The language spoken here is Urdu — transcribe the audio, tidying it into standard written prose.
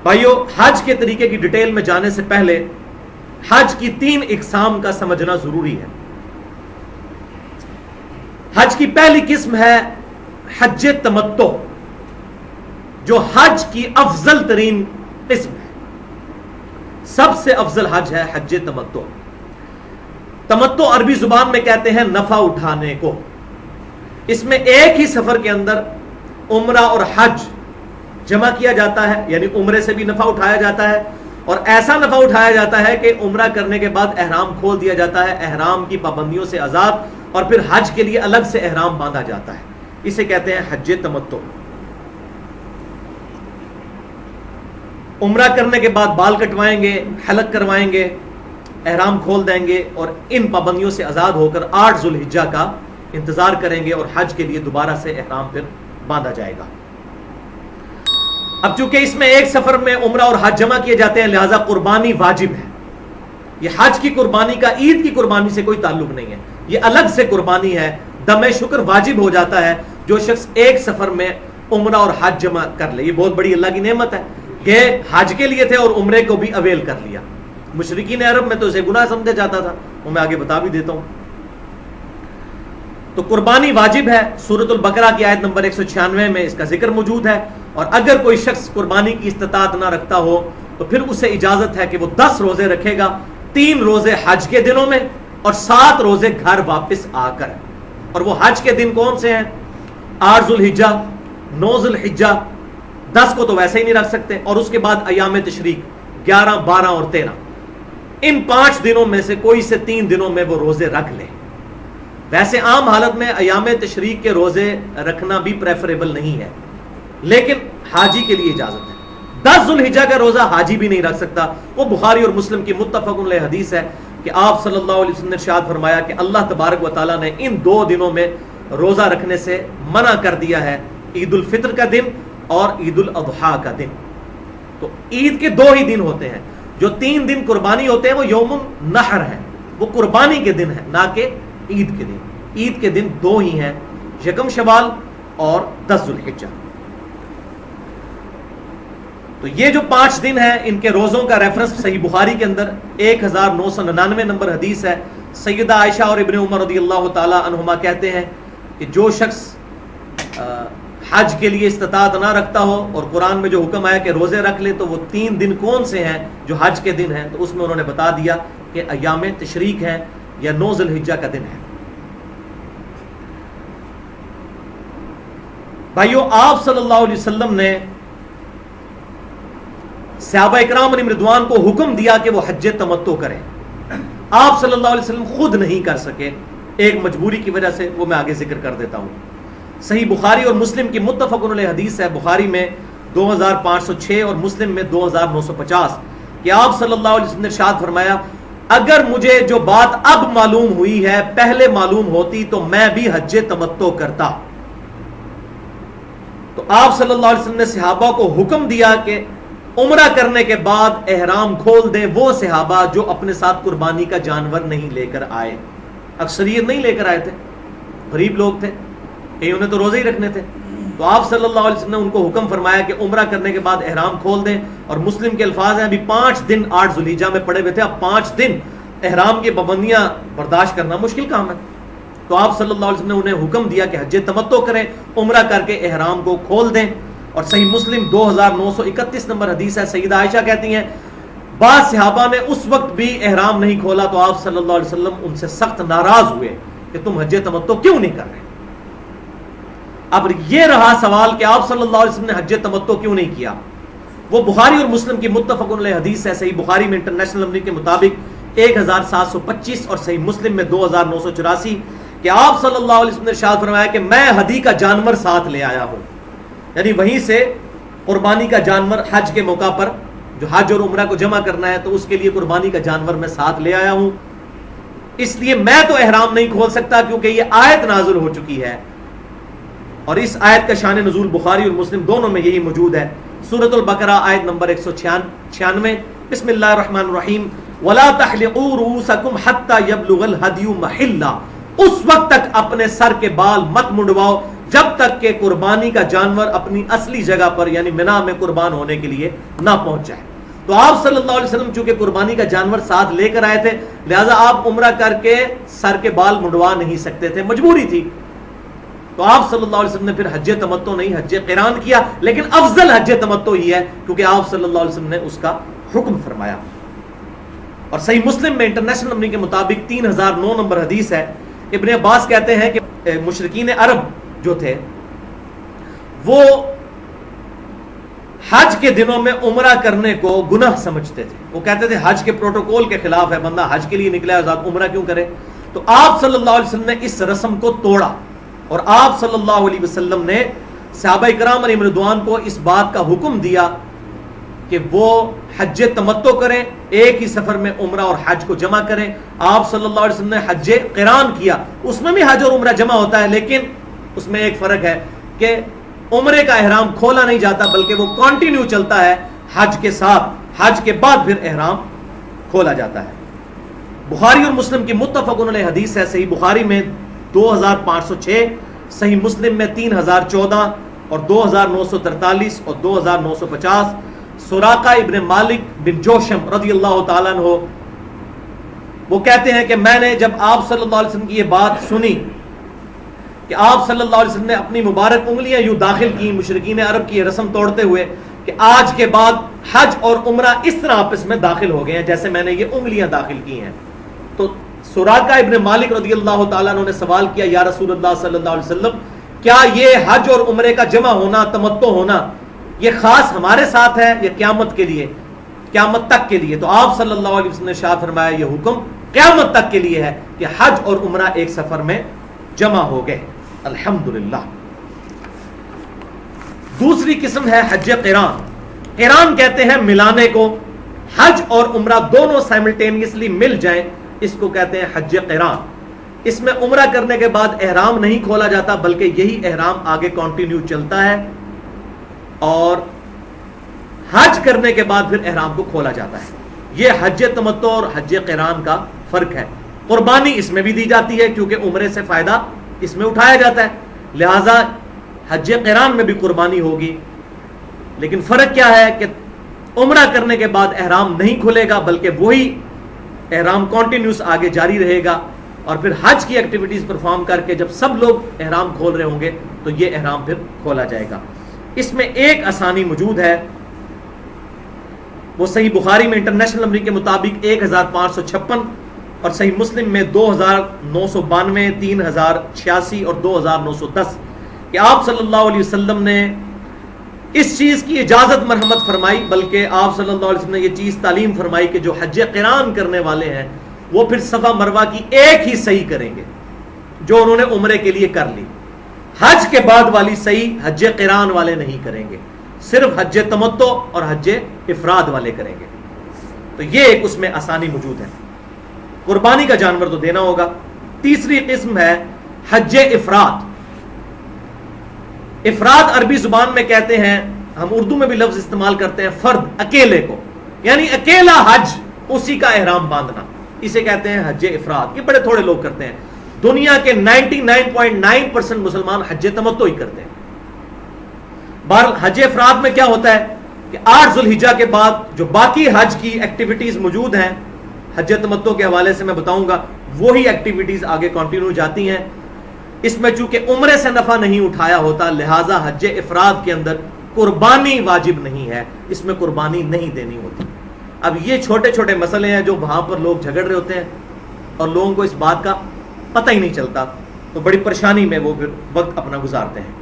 بھائیو، حج کے طریقے کی ڈیٹیل میں جانے سے پہلے حج کی 3 اقسام کا سمجھنا ضروری ہے۔ حج کی پہلی قسم ہے حج تمتع، جو حج کی افضل ترین قسم ہے۔ سب سے افضل حج ہے حج تمتع۔ تمتع عربی زبان میں کہتے ہیں نفع اٹھانے کو۔ اس میں ایک ہی سفر کے اندر عمرہ اور حج جمع کیا جاتا ہے، یعنی عمرے سے بھی نفع اٹھایا جاتا ہے، اور ایسا نفع اٹھایا جاتا ہے کہ عمرہ کرنے کے بعد احرام کھول دیا جاتا ہے، احرام کی پابندیوں سے آزاد، اور پھر حج کے لیے الگ سے احرام باندھا جاتا ہے۔ اسے کہتے ہیں حج تمتع۔ عمرہ کرنے کے بعد بال کٹوائیں گے، حلق کروائیں گے، احرام کھول دیں گے، اور ان پابندیوں سے آزاد ہو کر 8 ذو الحجہ کا انتظار کریں گے، اور حج کے لیے دوبارہ سے احرام پھر باندھا جائے گا۔ اب چونکہ اس میں ایک سفر میں عمرہ اور حج جمع کیے جاتے ہیں، لہذا قربانی واجب ہے۔ یہ حج کی قربانی کا عید کی قربانی سے کوئی تعلق نہیں ہے، یہ الگ سے قربانی ہے۔ دم شکر واجب ہو جاتا ہے جو شخص ایک سفر میں عمرہ اور حج جمع کر لے۔ یہ بہت بڑی اللہ کی نعمت ہے کہ حج کے لیے تھے اور عمرے کو بھی اویل کر لیا۔ مشرکین عرب میں تو اسے گناہ سمجھا جاتا تھا، وہ میں آگے بتا بھی دیتا ہوں۔ تو قربانی واجب ہے، سورۃ البقرہ کی آیت نمبر 196 میں اس کا ذکر موجود ہے۔ اور اگر کوئی شخص قربانی کی استطاعت نہ رکھتا ہو تو پھر اسے اجازت ہے کہ وہ 10 روزے رکھے گا، 3 روزے حج کے دنوں میں اور 7 روزے گھر واپس آ کر۔ اور وہ حج کے دن کون سے ہیں؟ 8 ذو الحجہ، 9 ذو الحجہ، 10 کو تو ویسے ہی نہیں رکھ سکتے، اور اس کے بعد ایام تشریق 11، 12 اور 13۔ ان 5 دنوں میں سے کوئی سے 3 دنوں میں وہ روزے رکھ لیں۔ ویسے عام حالت میں ایام تشریق کے روزے رکھنا بھی پریفریبل نہیں ہے، لیکن حاجی کے لیے اجازت ہے۔ 10 ذو الحجہ کا روزہ حاجی بھی نہیں رکھ سکتا۔ وہ بخاری اور مسلم کی متفق علیہ حدیث ہے کہ آپ صلی اللہ علیہ وسلم نے ارشاد فرمایا کہ اللہ تبارک و تعالیٰ نے ان 2 دنوں میں روزہ رکھنے سے منع کر دیا ہے، عید الفطر کا دن اور عید الاضحیٰ کا دن۔ تو عید کے 2 ہی دن ہوتے ہیں، جو 3 دن قربانی ہوتے ہیں وہ یوم النحر ہے، وہ قربانی کے دن ہے، نہ کہ عید کے دن۔ عید کے دن 2 ہی ہیں، یکم شوال اور 10 ذو الحجہ۔ تو یہ جو 5 دن ہیں، ان کے روزوں کا ریفرنس صحیح بخاری کے اندر 1999 نمبر حدیث ہے۔ سیدہ عائشہ اور ابن عمر رضی اللہ تعالی عنہما کہتے ہیں کہ جو شخص حج کے لیے استطاعت نہ رکھتا ہو اور قرآن میں جو حکم آیا کہ روزے رکھ لے، تو وہ 3 دن کون سے ہیں جو حج کے دن ہیں؟ تو اس میں انہوں نے بتا دیا کہ ایام تشریق ہیں یا 9 ذو الحجہ کا دن ہے۔ بھائیو، آپ صلی اللہ علیہ وسلم نے صحابہ اکرام علیہم رضوان کو حکم دیا کہ وہ حج تمتع کریں۔ آپ صلی اللہ علیہ وسلم خود نہیں کر سکے، ایک مجبوری کی وجہ سے، وہ میں آگے ذکر کر دیتا ہوں۔ صحیح بخاری اور مسلم کی متفق علیہ حدیث ہے، بخاری میں 2506 اور مسلم میں 2950، کہ آپ صلی اللہ علیہ وسلم نے ارشاد فرمایا، اگر مجھے جو بات اب معلوم ہوئی ہے پہلے معلوم ہوتی تو میں بھی حج تمتع کرتا۔ تو آپ صلی اللہ علیہ وسلم نے صحابہ کو حکم دیا کہ عمرہ کرنے کے بعد احرام کھول دیں وہ صحابہ جو اپنے ساتھ قربانی کا جانور نہیں لے کر آئے۔ اکثریت نہیں لے کر آئے تھے، غریب لوگ تھے، کئیوں نے تو روزے ہی رکھنے تھے۔ تو آپ صلی اللہ علیہ وسلم نے ان کو حکم فرمایا کہ عمرہ کرنے کے بعد احرام کھول دیں، اور مسلم کے الفاظ ہیں ابھی 5 دن 8 ذو الحجہ میں پڑے ہوئے تھے، اب 5 دن احرام کی پابندیاں برداشت کرنا مشکل کام ہے۔ تو آپ صلی اللہ علیہ وسلم نے انہیں حکم دیا کہ حج تمتع کریں، عمرہ کر کے احرام کو کھول دیں۔ اور صحیح مسلم 2931 نمبر حدیث ہے، سیدہ عائشہ کہتی ہیں بعض صحابہ نے اس وقت بھی احرام نہیں کھولا تو آپ صلی اللہ علیہ وسلم ان سے سخت ناراض ہوئے کہ تم حج تمتع کیوں نہیں کر رہے۔ اب یہ رہا سوال کہ آپ صلی اللہ علیہ وسلم نے حج تمتع کیوں نہیں کیا۔ وہ بخاری اور مسلم کی متفق علیہ حدیث ہے، صحیح بخاری میں انٹرنیشنل نمبر کے مطابق 1725 اور صحیح مسلم میں 2984، کہ آپ صلی اللہ علیہ وسلم نے ارشاد فرمایا کہ میں ہدی کا جانور ساتھ لے آیا ہوں، یعنی وہیں سے قربانی کا جانور حج کے موقع پر جو حج اور عمرہ کو جمع کرنا ہے تو اس کے لیے قربانی کا جانور میں ساتھ لے آیا ہوں، اس لیے میں تو احرام نہیں کھول سکتا کیونکہ یہ آیت نازل ہو چکی ہے۔ اور اس آیت کا شان نزول بخاری اور مسلم دونوں میں یہی موجود ہے۔ سورۃ البقرہ آیت نمبر 196، بسم اللہ الرحمن الرحیم، وَلَا تَحْلِقُوا رُؤُوسَكُمْ حَتَّى يَبْلُغَ الْهَدْيُ مَحِلَّهُ، اس وقت تک اپنے سر کے بال مت منڈواؤ جب تک کہ قربانی کا جانور اپنی اصلی جگہ پر یعنی منا میں قربان ہونے کے لیے نہ پہنچ جائے. تو آپ صلی اللہ علیہ وسلم چونکہ قربانی کا جانور ساتھ لے کر آئے تھے، لہذا آپ عمرہ کر کے سر کے بال منڈوا نہیں سکتے تھے، مجبوری تھی. تو آپ صلی اللہ علیہ وسلم نے پھر حج تمتع نہیں حج قران کیا، لیکن افضل حج تمتع ہی ہے کیونکہ آپ صلی اللہ علیہ وسلم نے اس کا حکم فرمایا. اور صحیح مسلم میں انٹرنیشنل نمبر کے مطابق 3009 نمبر حدیث ہے. ابن عباس کہتے ہیں کہ مشرکین عرب جو تھے وہ حج کے دنوں میں عمرہ کرنے کو گناہ سمجھتے تھے. وہ کہتے تھے حج کے پروٹوکول کے خلاف ہے، بندہ حج کے لیے نکلا ہے ذات عمرہ کیوں کرے. تو آپ صلی اللہ علیہ وسلم نے اس رسم کو توڑا اور آپ صلی اللہ علیہ وسلم نے صحابہ کرام علیہم رضوان کو اس بات کا حکم دیا کہ وہ حج تمتع کریں، ایک ہی سفر میں عمرہ اور حج کو جمع کریں. آپ صلی اللہ علیہ وسلم نے حج قران کیا، اس میں بھی حج اور عمرہ جمع ہوتا ہے، لیکن اس میں ایک فرق ہے کہ عمرے کا احرام کھولا نہیں جاتا بلکہ وہ کنٹینیو چلتا ہے حج کے ساتھ، حج کے بعد پھر احرام کھولا جاتا ہے. بخاری اور مسلم کی متفق علیہ حدیث ہے. صحیح بخاری میں 2506، صحیح مسلم میں 3014 اور 2943 اور 2950. سراقہ ابن مالک بن جوشم رضی اللہ تعالیٰ عنہ وہ کہتے ہیں کہ میں نے جب آپ صلی اللہ علیہ وسلم کی یہ بات سنی کہ آپ صلی اللہ علیہ وسلم نے اپنی مبارک انگلیاں یوں داخل کی مشرکین عرب کی رسم توڑتے ہوئے کہ آج کے بعد حج اور عمرہ اس طرح آپس میں داخل ہو گئے ہیں جیسے میں نے یہ انگلیاں داخل کی ہیں. تو سراقہ ابن مالک رضی اللہ تعالیٰ عنہ نے سوال کیا، یا رسول اللہ صلی اللہ علیہ وسلم کیا یہ حج اور عمرے کا جمع ہونا، تمتع ہونا، یہ خاص ہمارے ساتھ ہے یا قیامت کے لیے، قیامت تک کے لیے؟ تو آپ صلی اللہ علیہ وسلم نے ارشاد فرمایا یہ حکم قیامت تک کے لیے ہے کہ حج اور عمرہ ایک سفر میں جمع ہو گئے. الحمدللہ. دوسری قسم ہے حج قران. قران کہتے ہیں ملانے کو، حج اور عمرہ دونوں سائملٹینیسلی مل جائیں، اس کو کہتے ہیں حج قران. اس میں عمرہ کرنے کے بعد احرام نہیں کھولا جاتا بلکہ یہی احرام آگے کنٹینیو چلتا ہے اور حج کرنے کے بعد پھر احرام کو کھولا جاتا ہے. یہ حج تمتع اور حج قران کا فرق ہے. قربانی اس میں بھی دی جاتی ہے کیونکہ عمرے سے فائدہ اس میں اٹھایا جاتا ہے، لہذا حج قران میں بھی قربانی ہوگی. لیکن فرق کیا ہے کہ عمرہ کرنے کے بعد احرام نہیں کھلے گا بلکہ وہی احرام کنٹینیوس آگے جاری رہے گا اور پھر حج کی ایکٹیویٹیز پرفارم کر کے جب سب لوگ احرام کھول رہے ہوں گے تو یہ احرام پھر کھولا جائے گا. اس میں ایک آسانی موجود ہے، وہ صحیح بخاری میں انٹرنیشنل نمبر کے مطابق 1556 اور صحیح مسلم میں 2992، 3086 اور 2910 کہ آپ صلی اللہ علیہ وسلم نے اس چیز کی اجازت مرحمت فرمائی، بلکہ آپ صلی اللہ علیہ وسلم نے یہ چیز تعلیم فرمائی کہ جو حج قران کرنے والے ہیں وہ پھر صفا مروہ کی ایک ہی صحیح کریں گے جو انہوں نے عمرے کے لیے کر لی. حج کے بعد والی صحیح حج قران والے نہیں کریں گے، صرف حج تمتع اور حج افراد والے کریں گے. تو یہ ایک اس میں آسانی موجود ہے. قربانی کا جانور تو دینا ہوگا. تیسری قسم ہے حج افراد. افراد عربی زبان میں کہتے ہیں، ہم اردو میں بھی لفظ استعمال کرتے ہیں، فرد، اکیلے کو، یعنی اکیلا حج، اسی کا احرام باندھنا، اسے کہتے ہیں حج افراد. یہ بڑے تھوڑے لوگ کرتے ہیں. دنیا کے 99.9% مسلمان حج تمتع ہی کرتے ہیں. بہرحال حج افراد میں کیا ہوتا ہے کہ 8 ذوالحجہ کے بعد جو باقی حج کی ایکٹیویٹیز موجود ہیں حج تمتع کے حوالے سے میں بتاؤں گا، وہی ایکٹیویٹیز آگے کنٹینیو جاتی ہیں. اس میں چونکہ عمرے سے نفع نہیں اٹھایا ہوتا لہٰذا حج افراد کے اندر قربانی واجب نہیں ہے، اس میں قربانی نہیں دینی ہوتی. اب یہ چھوٹے چھوٹے مسئلے ہیں جو وہاں پر لوگ جھگڑ رہے ہوتے ہیں اور لوگوں کو اس بات کا پتہ ہی نہیں چلتا، تو بڑی پریشانی میں وہ پھر وقت اپنا گزارتے ہیں.